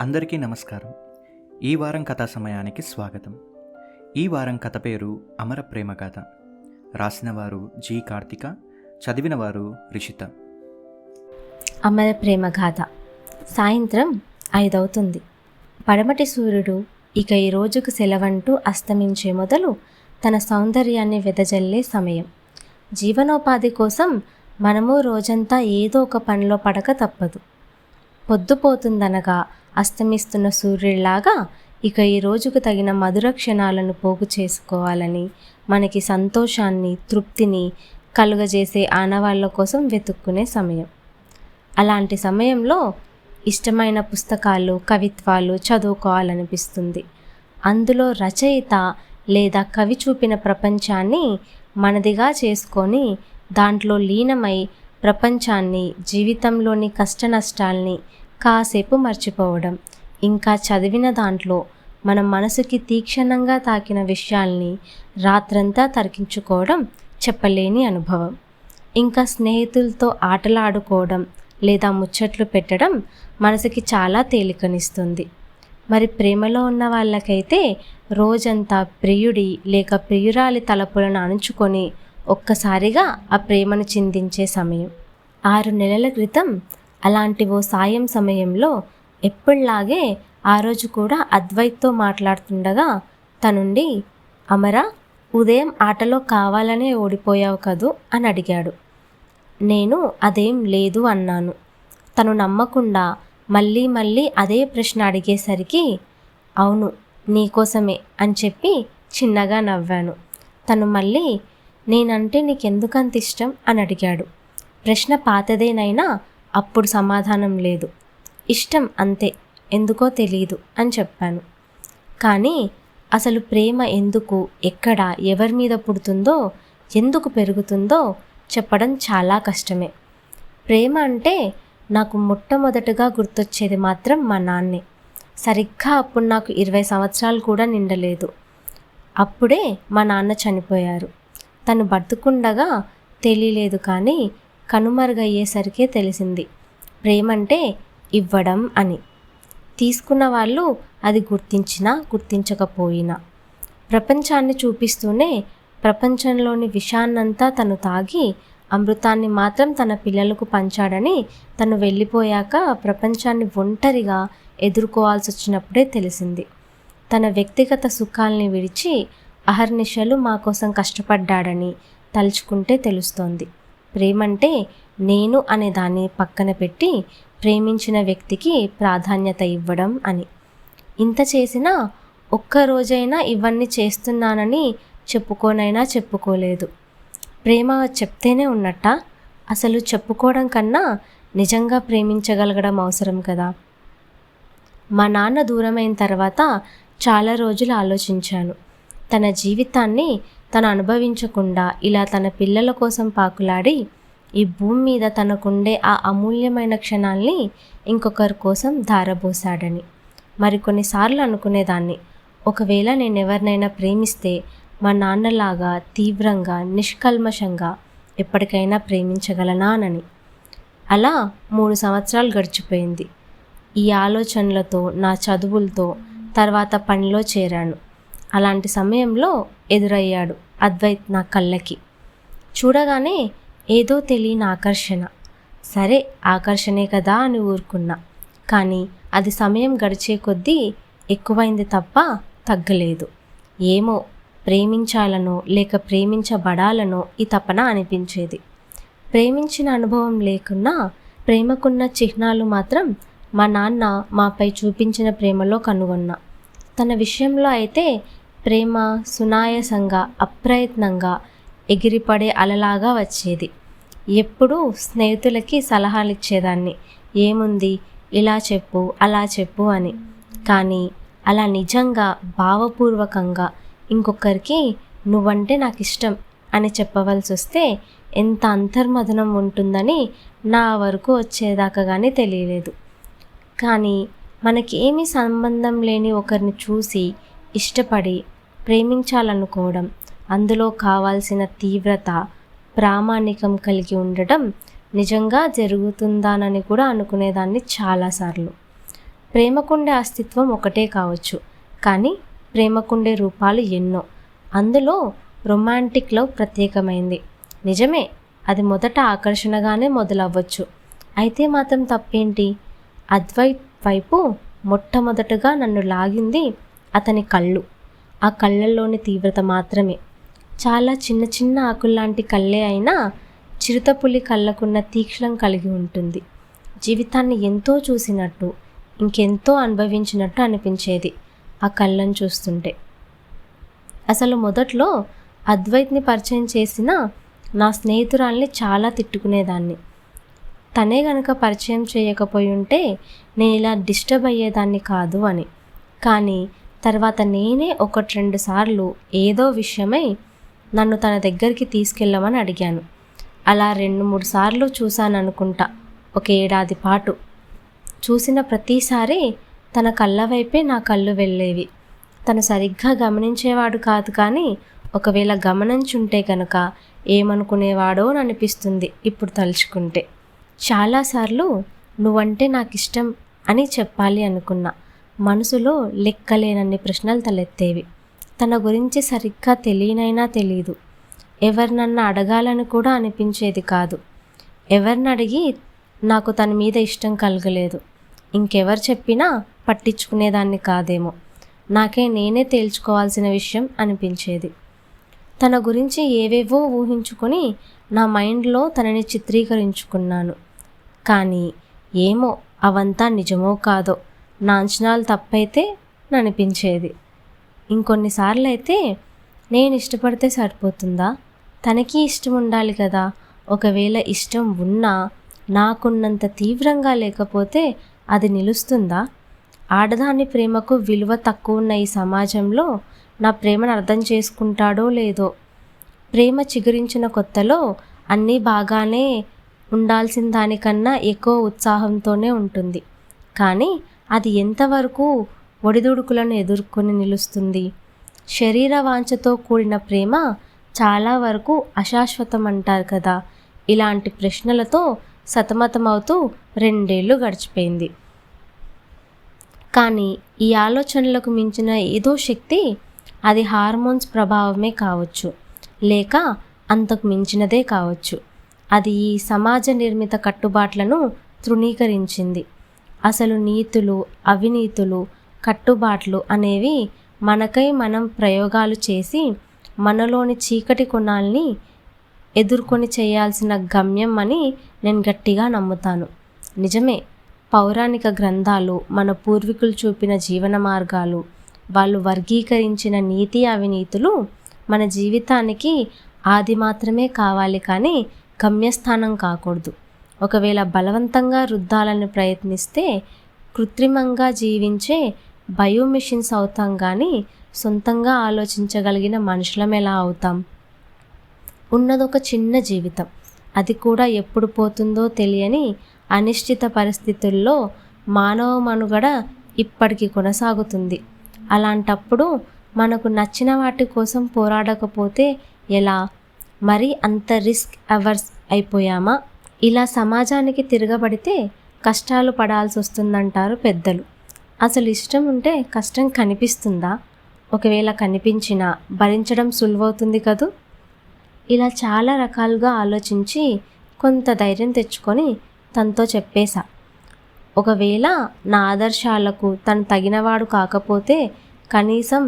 అందరికీ నమస్కారం. ఈ వారం కథా సమయానికి స్వాగతం. ఈ వారం కథ పేరు అమర ప్రేమ కథ. రాసినవారు జి కార్తిక, చదివినవారు రిషిత. అమర ప్రేమ గాథ. సాయంత్రం 5 అవుతుంది. పడమటి సూర్యుడు ఇక ఈ రోజుకు సెలవంటూ అస్తమించే మొదలు తన సౌందర్యాన్ని వెదజల్లే సమయం. జీవనోపాధి కోసం మనము రోజంతా ఏదో ఒక పనిలో పడక తప్పదు. పొద్దుపోతుందనగా అస్తమిస్తున్న సూర్యుడిలాగా ఇక ఈ రోజుకు తగిన మధుర క్షణాలను పోగు చేసుకోవాలని, మనకి సంతోషాన్ని, తృప్తిని కలుగజేసే ఆనవాళ్ల కోసం వెతుక్కునే సమయం. అలాంటి సమయంలో ఇష్టమైన పుస్తకాలు, కవిత్వాలు చదువుకోవాలనిపిస్తుంది. అందులో రచయిత లేదా కవి చూపిన ప్రపంచాన్ని మనదిగా చేసుకొని దాంట్లో లీనమై ప్రపంచాన్ని, జీవితంలోని కష్ట నష్టాల్ని కాసేపు మర్చిపోవడం, ఇంకా చదివిన దాంట్లో మన మనసుకి తీక్షణంగా తాకిన విషయాల్ని రాత్రంతా తర్కించుకోవడం చెప్పలేని అనుభవం. ఇంకా స్నేహితులతో ఆటలాడుకోవడం లేదా ముచ్చట్లు పెట్టడం మనసుకి చాలా తేలికనిస్తుంది. మరి ప్రేమలో ఉన్న వాళ్ళకైతే రోజంతా ప్రియుడి లేక ప్రియురాలి తలపులను అణుచుకొని ఒక్కసారిగా ఆ ప్రేమను చిందించే సమయం. 6 నెలల క్రితం అలాంటి ఓ సాయం సమయంలో ఎప్పుడులాగే ఆ రోజు కూడా అద్వైత్తో మాట్లాడుతుండగా తనుండి, అమరా, ఉదయం ఆటలో కావాలనే ఓడిపోయావు కదూ అని అడిగాడు. నేను అదేం లేదు అన్నాను. తను నమ్మకుండా మళ్ళీ మళ్ళీ అదే ప్రశ్న అడిగేసరికి అవును నీకోసమే అని చెప్పి చిన్నగా నవ్వాను. తను మళ్ళీ నేనంటే నీకెందుకంత ఇష్టం అని అడిగాడు. ప్రశ్న పాతదేనైనా అప్పుడు సమాధానం లేదు. ఇష్టం అంతే, ఎందుకో తెలీదు అని చెప్పాను. కానీ అసలు ప్రేమ ఎందుకు, ఎక్కడ, ఎవరి మీద పుడుతుందో, ఎందుకు పెరుగుతుందో చెప్పడం చాలా కష్టమే. ప్రేమ అంటే నాకు మొట్టమొదటగా గుర్తొచ్చేది మాత్రం మా నాన్నే. సరిగ్గా అప్పుడు నాకు 20 సంవత్సరాలు కూడా నిండలేదు. అప్పుడే మా నాన్న చనిపోయారు. తను బతుకుండగా తెలియలేదు, కానీ కనుమరుగయ్యేసరికే తెలిసింది ప్రేమంటే ఇవ్వడం అని. తీసుకున్న వాళ్ళు అది గుర్తించినా గుర్తించకపోయినా ప్రపంచాన్ని చూపిస్తూనే ప్రపంచంలోని విషాన్నంతా తను తాగి అమృతాన్ని మాత్రం తన పిల్లలకు పంచాడని తను వెళ్ళిపోయాక ప్రపంచాన్ని ఒంటరిగా ఎదుర్కోవాల్సి వచ్చినప్పుడే తెలిసింది. తన వ్యక్తిగత సుఖాల్ని విడిచి అహర్నిశలు మా కోసం కష్టపడ్డాడని తలుచుకుంటే తెలుస్తోంది. ప్రేమంటే నేను అనే దాన్ని పక్కన పెట్టి ప్రేమించిన వ్యక్తికి ప్రాధాన్యత ఇవ్వడం అని. ఇంత చేసినా ఒక్కరోజైనా ఇవన్నీ చేస్తున్నానని చెప్పుకోనైనా చెప్పుకోలేదు. ప్రేమ చెప్తేనే ఉన్నట్ట? అసలు చెప్పుకోవడం కన్నా నిజంగా ప్రేమించగలగడం అవసరం కదా. మా నాన్న దూరమైన తర్వాత చాలా రోజులు ఆలోచించాను. తన జీవితాన్ని తను అనుభవించకుండా ఇలా తన పిల్లల కోసం పాకులాడి ఈ భూమి మీద తనకుండే ఆ అమూల్యమైన క్షణాల్ని ఇంకొకరి కోసం ధారబోసాడని. మరికొన్నిసార్లు అనుకునేదాన్ని, ఒకవేళ నేను ఎవరినైనా ప్రేమిస్తే మా నాన్నలాగా తీవ్రంగా, నిష్కల్మషంగా ఎప్పటికైనా ప్రేమించగలనానని. అలా 3 సంవత్సరాలు గడిచిపోయింది. ఈ ఆలోచనలతో, నా చదువులతో, తర్వాత పనిలో చేరాను. అలాంటి సమయంలో ఎదురయ్యాడు అద్వైత్ నా కళ్ళకి. చూడగానే ఏదో తెలియని ఆకర్షణ. సరే ఆకర్షణే కదా అని ఊరుకున్నా. కానీ అది సమయం గడిచే కొద్దీ ఎక్కువైంది తప్ప తగ్గలేదు. ఏమో ప్రేమించాలనో లేక ప్రేమించబడాలనో ఈ తపన అనిపించేది. ప్రేమించిన అనుభవం లేకున్నా ప్రేమకున్న చిహ్నాలు మాత్రం మా నాన్న మాపై చూపించిన ప్రేమలో కనుగొన్నా. తన విషయంలో అయితే ప్రేమ సునాయాసంగా, అప్రయత్నంగా ఎగిరిపడే అలలాగా వచ్చేది. ఎప్పుడూ స్నేహితులకి సలహాలు ఇచ్చేదాన్ని, ఏముంది ఇలా చెప్పు అలా చెప్పు అని. కానీ అలా నిజంగా భావపూర్వకంగా ఇంకొకరికి నువ్వంటే నాకు ఇష్టం అని చెప్పవలసి వస్తే ఎంత అంతర్మథనం ఉంటుందని నా వరకు వచ్చేదాకా కానీ తెలియలేదు. కానీ మనకి ఏమీ సంబంధం లేని ఒకరిని చూసి ఇష్టపడి ప్రేమించాలనుకోవడం, అందులో కావాల్సిన తీవ్రత, ప్రామాణికం కలిగి ఉండటం నిజంగా జరుగుతుందానని కూడా అనుకునేదాన్ని చాలాసార్లు. ప్రేమకుండే అస్తిత్వం ఒకటే కావచ్చు, కానీ ప్రేమకుండే రూపాలు ఎన్నో. అందులో రొమాంటిక్ లవ్ ప్రత్యేకమైంది. నిజమే, అది మొదట ఆకర్షణగానే మొదలవ్వచ్చు. అయితే మాత్రం తప్పేంటి? అద్వైత్ వైపు మొట్టమొదటగా నన్ను లాగింది అతని కళ్ళు. ఆ కళ్ళల్లోని తీవ్రత మాత్రమే. చాలా చిన్న చిన్న ఆకుల్లాంటి కళ్ళే అయినా చిరుతపులి కళ్ళకున్న తీక్షణం కలిగి ఉంటుంది. జీవితాన్ని ఎంతో చూసినట్టు, ఇంకెంతో అనుభవించినట్టు అనిపించేది ఆ కళ్ళను చూస్తుంటే. అసలు మొదట్లో అద్వైత్ని పరిచయం చేసిన నా స్నేహితురాల్ని చాలా తిట్టుకునేదాన్ని. తనే గనక పరిచయం చేయకపోయి ఉంటే నేను ఇలా డిస్టర్బ్ అయ్యేదాన్ని కాదు అని. కానీ తర్వాత నేనే 1-2 సార్లు ఏదో విషయమై నన్ను తన దగ్గరికి తీసుకెళ్ళమని అడిగాను. అలా 2-3 సార్లు చూశాననుకుంటా, 1 ఏడాది పాటు. చూసిన ప్రతిసారి తన కళ్ళ వైపే నా కళ్ళు వెళ్ళేవి. తను సరిగ్గా గమనించేవాడు కాదు, కానీ ఒకవేళ గమనించుంటే కనుక ఏమనుకునేవాడో అనిపిస్తుంది ఇప్పుడు తలుచుకుంటే. చాలాసార్లు నువ్వంటే నాకు ఇష్టం అని చెప్పాలి అనుకున్నా. మనసులో లెక్కలేనన్ని ప్రశ్నలు తలెత్తేవి. తన గురించి సరిగ్గా తెలియనైనా తెలీదు. ఎవరినన్నా అడగాలని కూడా అనిపించేది కాదు. ఎవరిని అడిగి నాకు తన మీద ఇష్టం కలగలేదు. ఇంకెవరు చెప్పినా పట్టించుకునేదాన్ని కాదేమో. నాకే నేనే తేల్చుకోవాల్సిన విషయం అనిపించేది. తన గురించి ఏవేవో ఊహించుకొని నా మైండ్లో తనని చిత్రీకరించుకున్నాను. కానీ ఏమో అవంతా నిజమో కాదో, నా అంచనాలు తప్పైతే అనిపించేది. ఇంకొన్నిసార్లు అయితే నేను ఇష్టపడితే సరిపోతుందా, తనకి ఇష్టం ఉండాలి కదా, ఒకవేళ ఇష్టం ఉన్నా నాకున్నంత తీవ్రంగా లేకపోతే అది నిలుస్తుందా? ఆడదాని ప్రేమకు విలువ తక్కువ ఉన్న ఈ సమాజంలో నా ప్రేమను అర్థం చేసుకుంటాడో లేదో. ప్రేమ చిగురించిన కొత్తలో అన్నీ బాగానే ఉండాల్సిన దానికన్నా ఎక్కువ ఉత్సాహంతోనే ఉంటుంది. కానీ అది ఎంతవరకు ఒడిదుడుకులను ఎదుర్కొని నిలుస్తుంది? శరీర వాంఛతో కూడిన ప్రేమ చాలా వరకు అశాశ్వతం అంటారు కదా. ఇలాంటి ప్రశ్నలతో సతమతమవుతూ 2 ఏళ్ళు గడిచిపోయింది. కానీ ఈ ఆలోచనలకు మించిన ఏదో శక్తి, అది హార్మోన్స్ ప్రభావమే కావచ్చు, లేక అంతకు మించినదే కావచ్చు. అది ఈ సమాజ నిర్మిత కట్టుబాట్లను తృణీకరించింది. అసలు నీతులు, అవినీతులు, కట్టుబాట్లు అనేవి మనకై మనం ప్రయోగాలు చేసి మనలోని చీకటి కోణాల్ని ఎదుర్కొని చేయాల్సిన గమ్యం అని నేను గట్టిగా నమ్ముతాను. నిజమే, పౌరాణిక గ్రంథాలు, మన పూర్వీకులు చూపిన జీవన మార్గాలు, వాళ్ళు వర్గీకరించిన నీతి అవినీతులు మన జీవితానికి ఆది మాత్రమే కావాలి, కానీ గమ్యస్థానం కాకూడదు. ఒకవేళ బలవంతంగా రుద్దాలని ప్రయత్నిస్తే కృత్రిమంగా జీవించే బయోమిషన్స్ అవుతాం, కానీ సొంతంగా ఆలోచించగలిగిన మనుషులం ఎలా అవుతాం? ఉన్నదొక చిన్న జీవితం, అది కూడా ఎప్పుడు పోతుందో తెలియని అనిశ్చిత పరిస్థితుల్లో మానవ మనుగడ ఇప్పటికీ కొనసాగుతుంది. అలాంటప్పుడు మనకు నచ్చిన వాటి కోసం పోరాడకపోతే ఎలా? మరి అంత రిస్క్ అవర్స్ అయిపోయామా? ఇలా సమాజానికి తిరగబడితే కష్టాలు పడాల్సి వస్తుందంటారు పెద్దలు. అసలు ఇష్టం ఉంటే కష్టం కనిపిస్తుందా? ఒకవేళ కనిపించినా భరించడం సులువవుతుంది కదూ. ఇలా చాలా రకాలుగా ఆలోచించి కొంత ధైర్యం తెచ్చుకొని తనతో చెప్పేశా, ఒకవేళ నా ఆదర్శాలకు తను తగినవాడు కాకపోతే కనీసం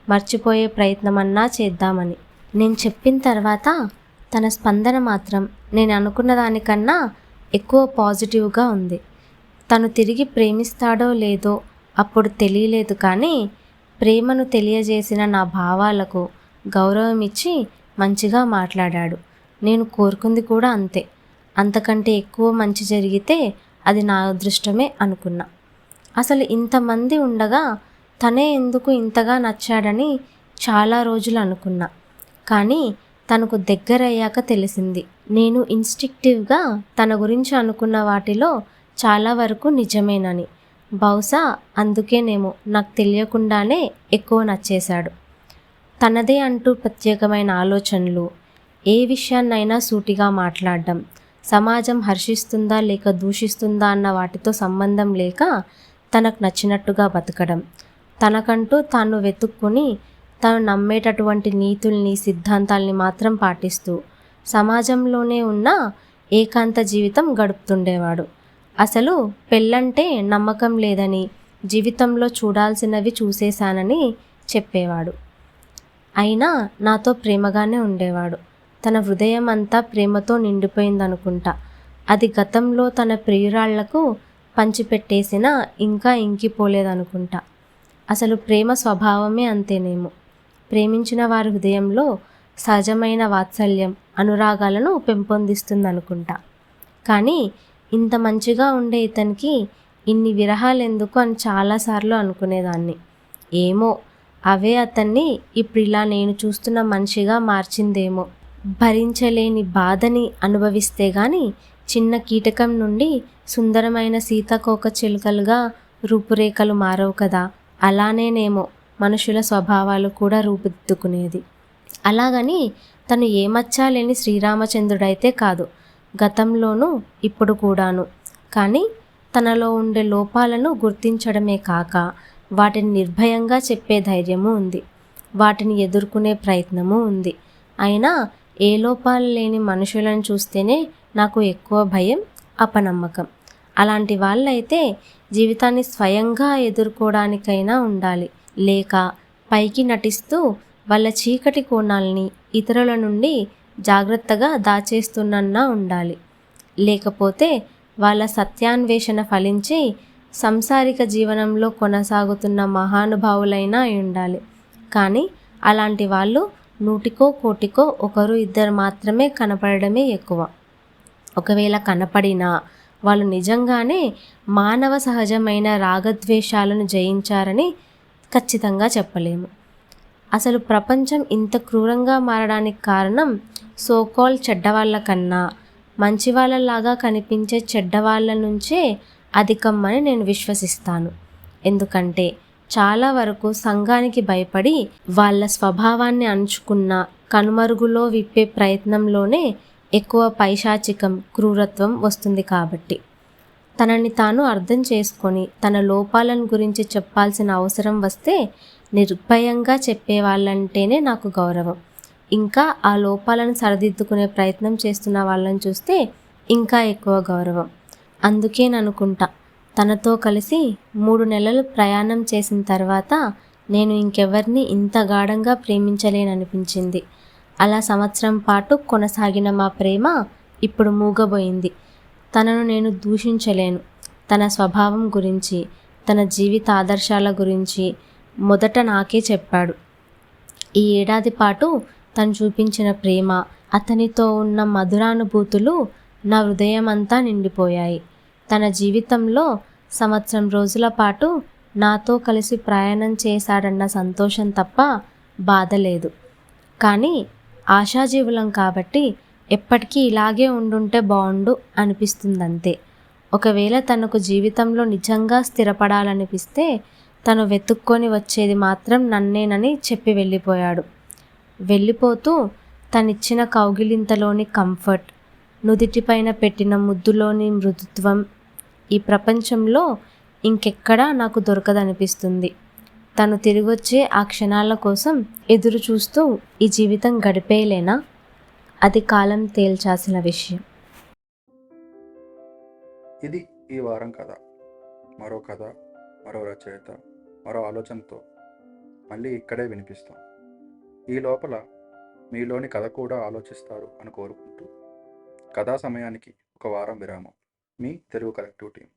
మర్చిపోయే ప్రయత్నమన్నా చేద్దామని. నేను చెప్పిన తర్వాత తన స్పందన మాత్రం నేను అనుకున్న దానికన్నా ఎక్కువ పాజిటివ్గా ఉంది. తను తిరిగి ప్రేమిస్తాడో లేదో అప్పుడు తెలియలేదు, కానీ ప్రేమను తెలియజేసిన నా భావాలకు గౌరవం ఇచ్చి మంచిగా మాట్లాడాడు. నేను కోరుకుంది కూడా అంతే. అంతకంటే ఎక్కువ మంచి జరిగితే అది నా అదృష్టమే అనుకున్నా. అసలు ఇంతమంది ఉండగా తనే ఎందుకు ఇంతగా నచ్చాడని చాలా రోజులు అనుకున్నా. కానీ తనకు దగ్గరయ్యాక తెలిసింది, నేను ఇన్స్టింక్టివ్గా తన గురించి అనుకున్న వాటిలో చాలా వరకు నిజమేనని. బహుశా అందుకేనేమో నాకు తెలియకుండానే ఎక్కువ నచ్చేశాడు. తనదే అంటూ ప్రత్యేకమైన ఆలోచనలు, ఏ విషయాన్నైనా సూటిగా మాట్లాడడం, సమాజం హర్షిస్తుందా లేక దూషిస్తుందా అన్న వాటితో సంబంధం లేక తనకు నచ్చినట్టుగా బతకడం, తనకంటూ తాను వెతుక్కొని తను నమ్మేటటువంటి నీతుల్ని సిద్ధాంతాల్ని మాత్రం పాటిస్తూ సమాజంలోనే ఉన్న ఏకాంత జీవితం గడుపుతుండేవాడు. అసలు పెళ్ళంటే నమ్మకం లేదని, జీవితంలో చూడాల్సినవి చూసేశానని చెప్పేవాడు. అయినా నాతో ప్రేమగానే ఉండేవాడు. తన హృదయం అంతా ప్రేమతో నిండిపోయిందనుకుంటా. అది గతంలో తన ప్రియురాళ్లకు పంచిపెట్టేసినా ఇంకా ఇంకిపోలేదనుకుంటా. అసలు ప్రేమ స్వభావమే అంతేనేమో. ప్రేమించిన వారి హృదయంలో సహజమైన వాత్సల్యం, అనురాగాలను పెంపొందిస్తుందనుకుంటా. కానీ ఇంత మంచిగా ఉండే ఇతనికి ఇన్ని విరహాలు ఎందుకు అని చాలాసార్లు అనుకునేదాన్ని. ఏమో, అవే అతన్ని ఇప్పుడు ఇలా నేను చూస్తున్న మనిషిగా మార్చిందేమో. భరించలేని బాధని అనుభవిస్తే గాని చిన్న కీటకం నుండి సుందరమైన సీతాకోక చిలుకలుగా రూపురేఖలు మారవు కదా, అలానేనేమో మనుషుల స్వభావాలు కూడా రూపుదిద్దుకునేది. అలాగని తను ఏమచ్చా లేని శ్రీరామచంద్రుడైతే కాదు, గతంలోనూ ఇప్పుడు కూడాను. కానీ తనలో ఉండే లోపాలను గుర్తించడమే కాక వాటిని నిర్భయంగా చెప్పే ధైర్యము ఉంది, వాటిని ఎదుర్కొనే ప్రయత్నము ఉంది. అయినా ఏ లోపాలు లేని మనుషులను చూస్తేనే నాకు ఎక్కువ భయం, అపనమ్మకం. అలాంటి వాళ్ళైతే జీవితాన్ని స్వయంగా ఎదుర్కోవడానికైనా ఉండాలి, లేక పైకి నటిస్తూ వాళ్ళ చీకటి కోణాలని ఇతరుల నుండి జాగ్రత్తగా దాచేస్తున్నా ఉండాలి. లేకపోతే వాళ్ళ సత్యాన్వేషణ ఫలించి సంసారిక జీవనంలో కొనసాగుతున్న మహానుభావులైనా అయి ఉండాలి. కానీ అలాంటి వాళ్ళు నూటికో కోటికో ఒకరు ఇద్దరు మాత్రమే కనపడడమే ఎక్కువ. ఒకవేళ కనపడినా వాళ్ళు నిజంగానే మానవ సహజమైన రాగద్వేషాలను జయించారని ఖచ్చితంగా చెప్పలేము. అసలు ప్రపంచం ఇంత క్రూరంగా మారడానికి కారణం సోకాల్ చెడ్డవాళ్ళ కన్నా మంచి వాళ్ళలాగా కనిపించే చెడ్డవాళ్ళ నుంచే అధికమని నేను విశ్వసిస్తాను. ఎందుకంటే చాలా వరకు సంఘానికి భయపడి వాళ్ళ స్వభావాన్ని అణుచుకున్న కనుమరుగులో విప్పే ప్రయత్నంలోనే ఎక్కువ పైశాచికం, క్రూరత్వం వస్తుంది. కాబట్టి తనని తాను అర్థం చేసుకొని తన లోపాలను గురించి చెప్పాల్సిన అవసరం వస్తే నిర్భయంగా చెప్పేవాళ్ళంటేనే నాకు గౌరవం. ఇంకా ఆ లోపాలను సరిదిద్దుకునే ప్రయత్నం చేస్తున్న వాళ్ళని చూస్తే ఇంకా ఎక్కువ గౌరవం. అందుకేననుకుంటా తనతో కలిసి 3 నెలలు ప్రయాణం చేసిన తర్వాత నేను ఇంకెవరిని ఇంత గాఢంగా ప్రేమించలేననిపించింది. అలా సంవత్సరం పాటు కొనసాగిన మా ప్రేమ ఇప్పుడు మూగబోయింది. తనను నేను దూషించలేను. తన స్వభావం గురించి, తన జీవిత ఆదర్శాల గురించి మొదట నాకే చెప్పాడు. ఈ ఏడాది పాటు తను చూపించిన ప్రేమ, అతనితో ఉన్న మధురానుభూతులు నా హృదయం అంతా నిండిపోయాయి. తన జీవితంలో సంవత్సరం రోజుల పాటు నాతో కలిసి ప్రయాణం చేశాడన్న సంతోషం తప్ప బాధ లేదు. కానీ ఆశాజీవులం కాబట్టి ఎప్పటికీ ఇలాగే ఉండుంటే బాగుండు అనిపిస్తుందంతే. ఒకవేళ తనకు జీవితంలో నిజంగా స్థిరపడాలనిపిస్తే తను వెతుక్కొని వచ్చేది మాత్రం నన్నేనని చెప్పి వెళ్ళిపోయాడు. వెళ్ళిపోతూ తనిచ్చిన కౌగిలింతలోని కంఫర్ట్, నుదిటిపైన పెట్టిన ముద్దులోని మృదుత్వం ఈ ప్రపంచంలో ఇంకెక్కడా నాకు దొరకదనిపిస్తుంది. తను తిరిగొచ్చే ఆ క్షణాల కోసం ఎదురు చూస్తూ ఈ జీవితం గడిపేయలేనా? అది కాలం తేల్చాల్సిన విషయం. ఇది ఈ వారం కథ. మరో కథ, మరో రచయిత, మరో ఆలోచనతో మళ్ళీ ఇక్కడే వినిపిస్తాం. ఈ లోపల మీలోని కథ కూడా ఆలోచిస్తారు అని కోరుకుంటూ కథా సమయానికి ఒక వారం విరామం. మీ తెలుగు కలెక్టివ్ టీం.